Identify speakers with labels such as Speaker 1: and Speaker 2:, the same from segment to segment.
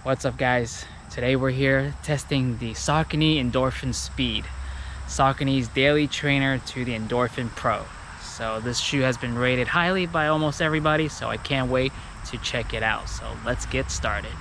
Speaker 1: What's up, guys? Today we're here testing the SAUCONY Endorphin Speed, Saucony's daily trainer to the Endorphin Pro. So this shoe has been rated highly by almost everybody, so I can't wait to check it out. So let's get started.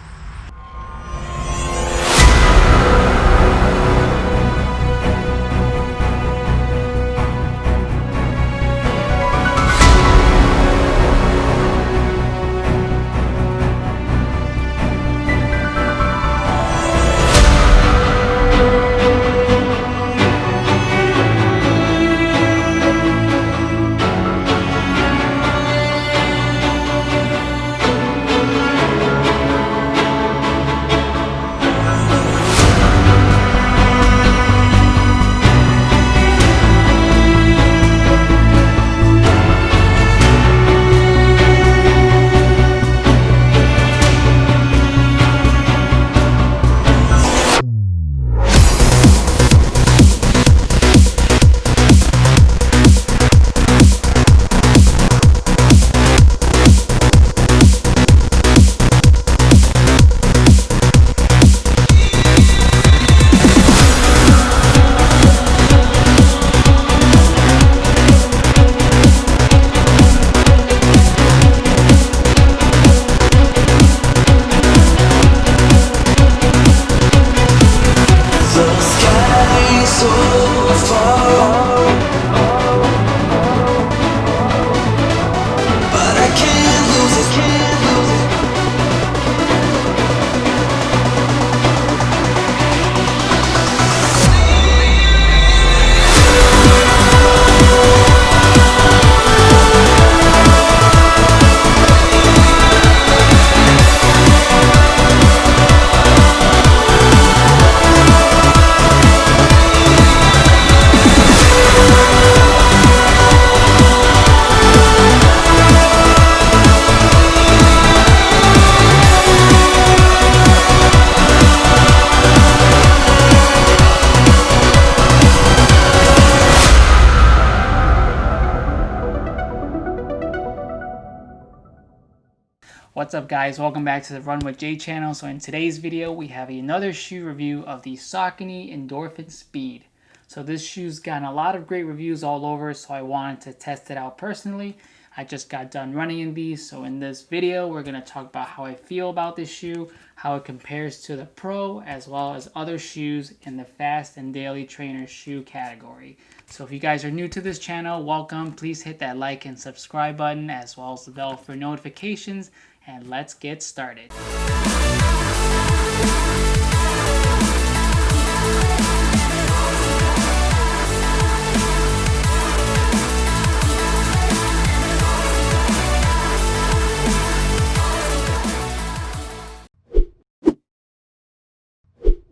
Speaker 1: What's up, guys? Welcome back to the Run with Jay channel. So in today's video we have another shoe review of the Saucony Endorphin Speed. So this shoe's gotten a lot of great reviews all over, so I wanted to test it out personally. I just got done running in these, so in this video we're going to talk about how I feel about this shoe, how it compares to the Pro, as well as other shoes in the fast and daily trainer shoe category. So if you guys are new to this channel, welcome. Please hit that like and subscribe button, as well as the bell for notifications, and let's get started.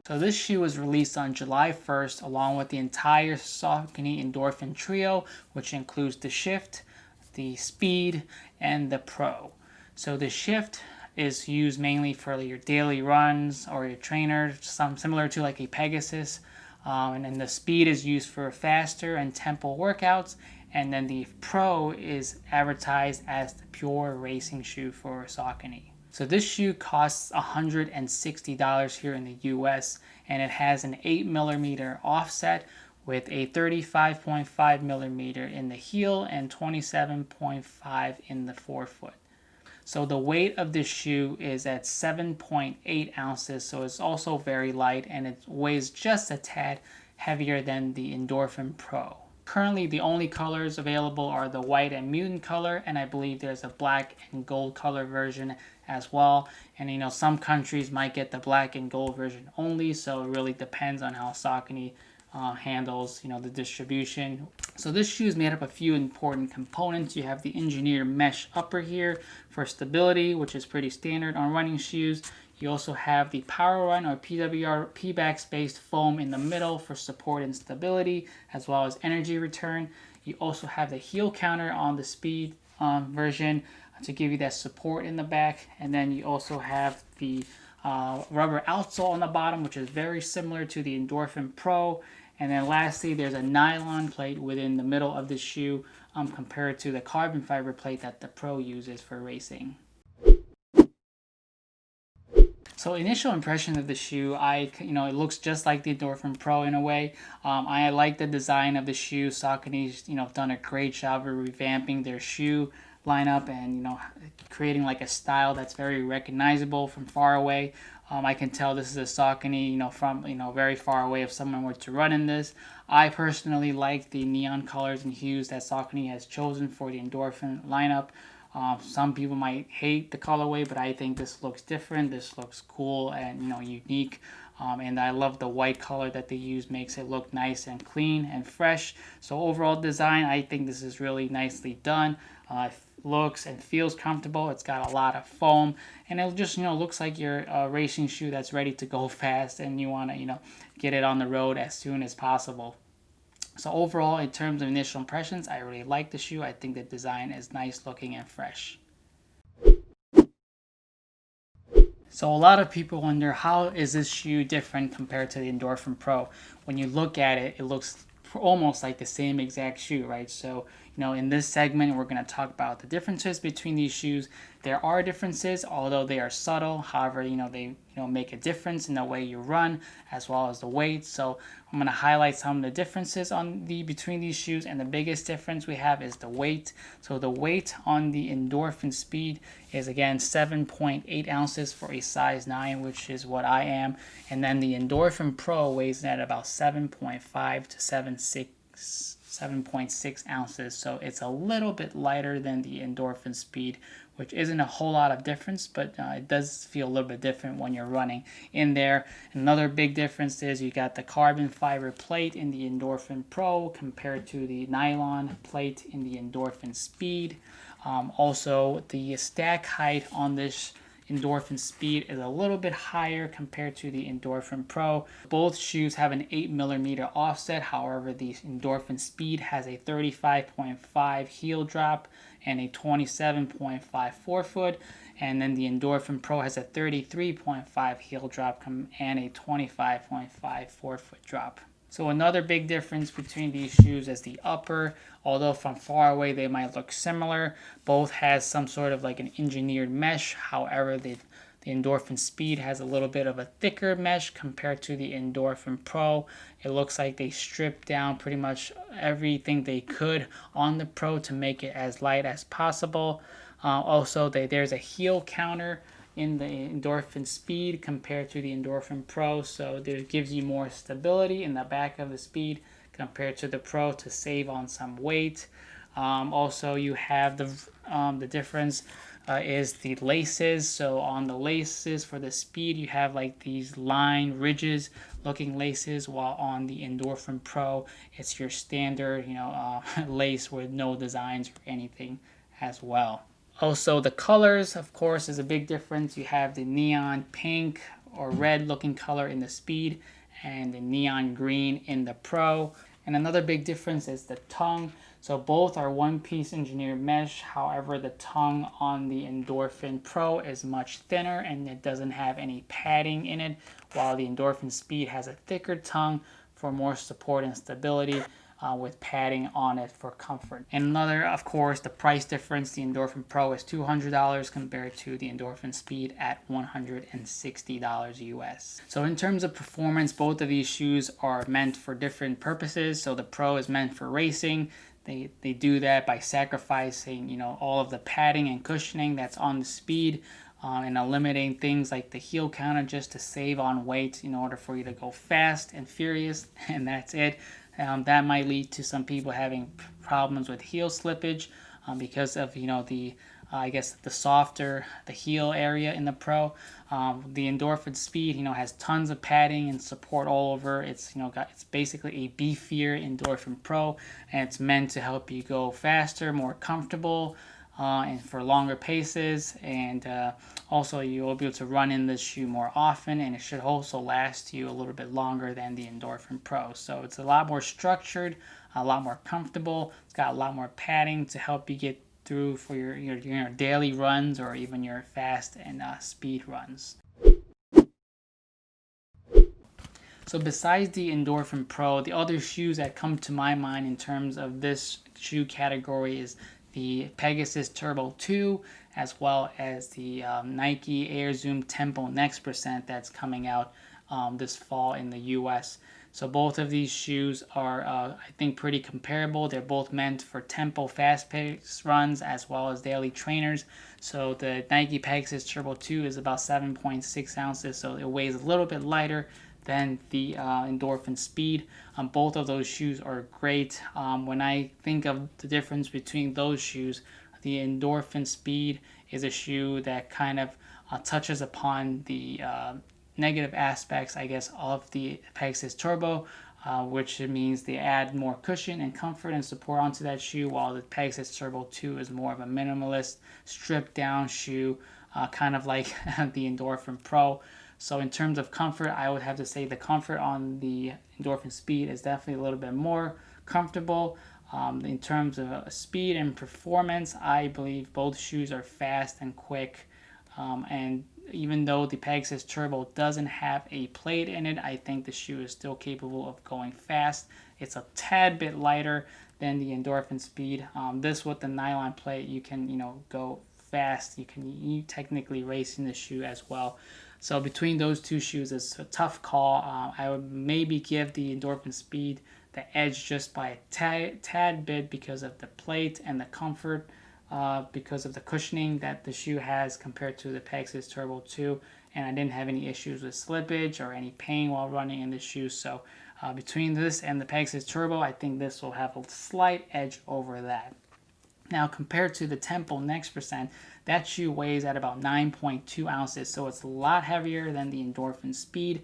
Speaker 1: So this shoe was released on July 1st along with the entire Saucony Endorphin trio, which includes the Shift, the Speed, and the Pro. So the Shift is used mainly for your daily runs or your trainer, some similar to like a Pegasus. And then the Speed is used for faster and tempo workouts. And then the Pro is advertised as the pure racing shoe for Saucony. So this shoe costs $160 here in the US, and it has an 8mm offset with a 35.5mm in the heel and 27.5 in the forefoot. So the weight of this shoe is at 7.8 ounces, so it's also very light, and it weighs just a tad heavier than the Endorphin Pro. Currently, the only colors available are the white and mutant color, and I believe there's a black and gold color version as well. And some countries might get the black and gold version only, so it really depends on how Saucony handles the distribution. So this shoe is made up of a few important components. You have the engineered mesh upper here for stability, which is pretty standard on running shoes. You also have the Power Run or PWR P-Bax based foam in the middle for support and stability, as well as energy return. You also have the heel counter on the Speed version to give you that support in the back. And then you also have the rubber outsole on the bottom, which is very similar to the Endorphin Pro. And then lastly, there's a nylon plate within the middle of the shoe compared to the carbon fiber plate that the Pro uses for racing. So initial impression of the shoe, it looks just like the Endorphin Pro in a way. I like the design of the shoe. Saucony's, done a great job of revamping their shoe lineup and, creating like a style that's very recognizable from far away. I can tell this is a Saucony, from, very far away if someone were to run in this. I personally like the neon colors and hues that Saucony has chosen for the Endorphin lineup. Some people might hate the colorway, but I think this looks different. This looks cool and unique. And I love the white color that they use, makes it look nice and clean and fresh. So overall design, I think this is really nicely done. It looks and feels comfortable. It's got a lot of foam, and it just looks like your racing shoe that's ready to go fast, and you want to get it on the road as soon as possible. So overall, in terms of initial impressions, I really like the shoe. I think the design is nice looking and fresh. So a lot of people wonder, how is this shoe different compared to the Endorphin Pro? When you look at it, it looks almost like the same exact shoe, right? So, in this segment, we're going to talk about the differences between these shoes. There are differences, although they are subtle. However, they make a difference in the way you run as well as the weight. So I'm going to highlight some of the differences between these shoes, and the biggest difference we have is the weight. So the weight on the Endorphin Speed is again 7.8 ounces for a size 9, which is what I am, and then the Endorphin Pro weighs in at about 7.5 to 7.6 ounces, so it's a little bit lighter than the Endorphin Speed, which isn't a whole lot of difference, but it does feel a little bit different when you're running in there. Another big difference is you got the carbon fiber plate in the Endorphin Pro compared to the nylon plate in the Endorphin Speed. Also, the stack height on this Endorphin Speed is a little bit higher compared to the Endorphin Pro. Both shoes have an 8mm offset. However, the Endorphin Speed has a 35.5 heel drop and a 27.5 forefoot. And then the Endorphin Pro has a 33.5 heel drop and a 25.5 forefoot drop. So another big difference between these shoes is the upper. Although from far away they might look similar, both has some sort of like an engineered mesh. However, the Endorphin Speed has a little bit of a thicker mesh compared to the Endorphin Pro. It looks like they stripped down pretty much everything they could on the Pro to make it as light as possible. Also, there's a heel counter in the Endorphin Speed compared to the Endorphin Pro, so it gives you more stability in the back of the Speed compared to the Pro to save on some weight. Also, you have the difference is the laces. So on the laces for the Speed, you have like these line ridges looking laces, while on the Endorphin Pro, it's your standard lace with no designs or anything as well. Also, the colors, of course, is a big difference. You have the neon pink or red looking color in the Speed and the neon green in the Pro. And another big difference is the tongue. So both are one-piece engineered mesh. However, the tongue on the Endorphin Pro is much thinner and it doesn't have any padding in it, while the Endorphin Speed has a thicker tongue for more support and stability, with padding on it for comfort. And another, of course, the price difference. The Endorphin Pro is $200 compared to the Endorphin Speed at $160 US. So in terms of performance, both of these shoes are meant for different purposes. So the Pro is meant for racing. They do that by sacrificing, all of the padding and cushioning that's on the Speed, and eliminating things like the heel counter just to save on weight in order for you to go fast and furious, and that's it. That might lead to some people having problems with heel slippage because of the softer the heel area in the Pro. The Endorphin Speed has tons of padding and support all over. It's it's basically a beefier Endorphin Pro, and it's meant to help you go faster, more comfortable, and for longer paces, and also you'll be able to run in this shoe more often, and it should also last you a little bit longer than the Endorphin Pro. So it's a lot more structured, a lot more comfortable. It's got a lot more padding to help you get through for your daily runs or even your fast and speed runs. So besides the Endorphin Pro, the other shoes that come to my mind in terms of this shoe category is the Pegasus Turbo 2 as well as the Nike Air Zoom Tempo Next Percent that's coming out this fall in the US. So both of these shoes are, I think, pretty comparable. They're both meant for tempo, fast-paced runs as well as daily trainers. So the Nike Pegasus Turbo 2 is about 7.6 ounces, so it weighs a little bit lighter than the Endorphin Speed. Both of those shoes are great. When I think of the difference between those shoes, the Endorphin Speed is a shoe that kind of touches upon the negative aspects, I guess, of the Pegasus Turbo, which means they add more cushion and comfort and support onto that shoe, while the Pegasus Turbo 2 is more of a minimalist, stripped down shoe, kind of like the Endorphin Pro. So in terms of comfort, I would have to say the comfort on the Endorphin Speed is definitely a little bit more comfortable. In terms of speed and performance, I believe both shoes are fast and quick, and even though the Pegasus Turbo doesn't have a plate in it, I think the shoe is still capable of going fast. It's a tad bit lighter than the Endorphin Speed. This with the nylon plate, you can go fast. You technically race in the shoe as well. So between those two shoes, it's a tough call. I would maybe give the Endorphin Speed the edge just by a tad bit because of the plate and the comfort. Because of the cushioning that the shoe has compared to the Pegasus Turbo 2, and I didn't have any issues with slippage or any pain while running in the shoe. So between this and the Pegasus Turbo, I think this will have a slight edge over that. Now compared to the Tempo Next Percent, that shoe weighs at about 9.2 ounces, so it's a lot heavier than the Endorphin Speed.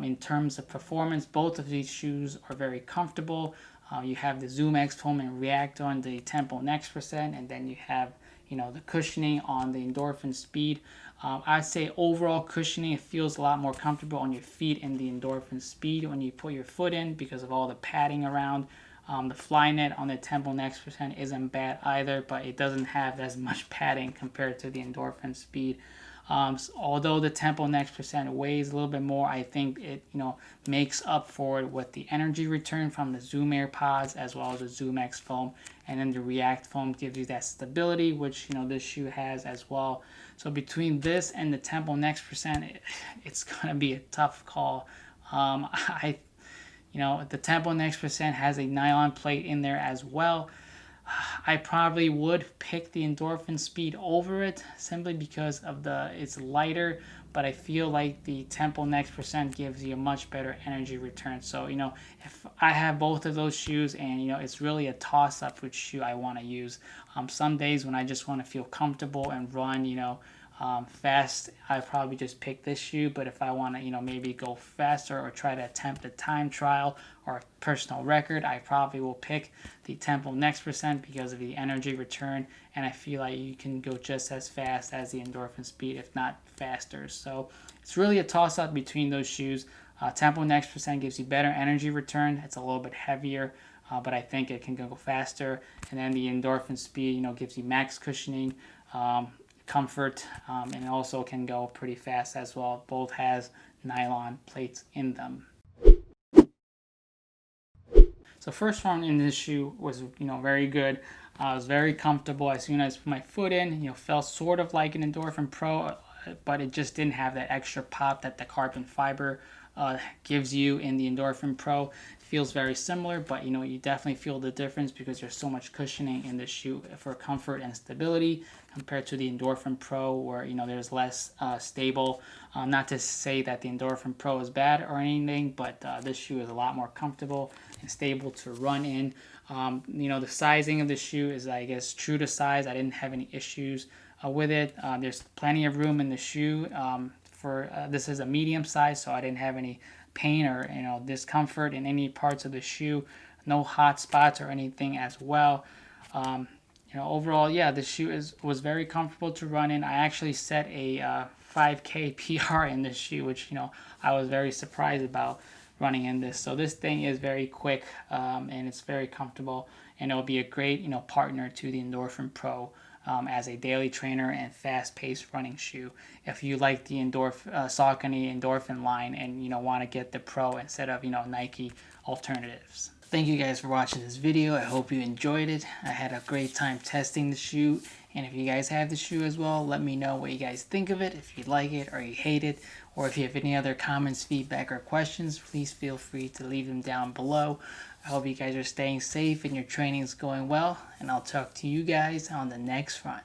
Speaker 1: In terms of performance, both of these shoes are very comfortable. You have the Zoom X foam and React on the Tempo Next Percent, and then you have the cushioning on the Endorphin Speed. I'd say overall cushioning, it feels a lot more comfortable on your feet in the Endorphin Speed when you put your foot in because of all the padding around. The Flynet on the Tempo Next Percent isn't bad either, but it doesn't have as much padding compared to the Endorphin Speed. Although the Tempo Next Percent weighs a little bit more, I think it makes up for it with the energy return from the Zoom Air pods as well as the Zoom X foam, and then the React foam gives you that stability, which this shoe has as well. So between this and the Tempo Next Percent, it's gonna be a tough call. The Tempo Next Percent has a nylon plate in there as well. I probably would pick the Endorphin Speed over it simply because of it's lighter, but I feel like the Tempo Next Percent gives you a much better energy return. So, if I have both of those shoes and, it's really a toss-up which shoe I want to use. Some days when I just want to feel comfortable and run, fast, I probably just pick this shoe. But if I want to, maybe go faster or try to attempt a time trial or a personal record, I probably will pick the Tempo Next Percent because of the energy return, and I feel like you can go just as fast as the Endorphin Speed, if not faster. So it's really a toss-up between those shoes. Tempo Next Percent gives you better energy return. It's a little bit heavier, but I think it can go faster. And then the Endorphin Speed, gives you max cushioning, comfort, and also can go pretty fast as well. Both has nylon plates in them. So first one in this shoe was very good. It was very comfortable. As soon as I put my foot in, felt sort of like an Endorphin Pro, but it just didn't have that extra pop that the carbon fiber gives you in the Endorphin Pro. It feels very similar, but you definitely feel the difference because there's so much cushioning in the shoe for comfort and stability compared to the Endorphin Pro, where there's less stable. Not to say that the Endorphin Pro is bad or anything, but this shoe is a lot more comfortable and stable to run in. The sizing of the shoe is, I guess, true to size. I didn't have any issues with it. There's plenty of room in the shoe. This is a medium size, so I didn't have any pain or discomfort in any parts of the shoe. No hot spots or anything as well. Overall, yeah, the shoe was very comfortable to run in. I actually set a 5K PR in this shoe, which I was very surprised about running in this. So this thing is very quick, and it's very comfortable, and it'll be a great partner to the Endorphin Pro as a daily trainer and fast-paced running shoe. If you like the Saucony Endorphin line and want to get the Pro instead of Nike alternatives. Thank you guys for watching this video. I hope you enjoyed it. I had a great time testing the shoe, And if you guys have the shoe as well, let me know what you guys think of it, if you like it or you hate it, or if you have any other comments, feedback, or questions, please feel free to leave them down below. I hope you guys are staying safe and your training is going well, and I'll talk to you guys on the next run.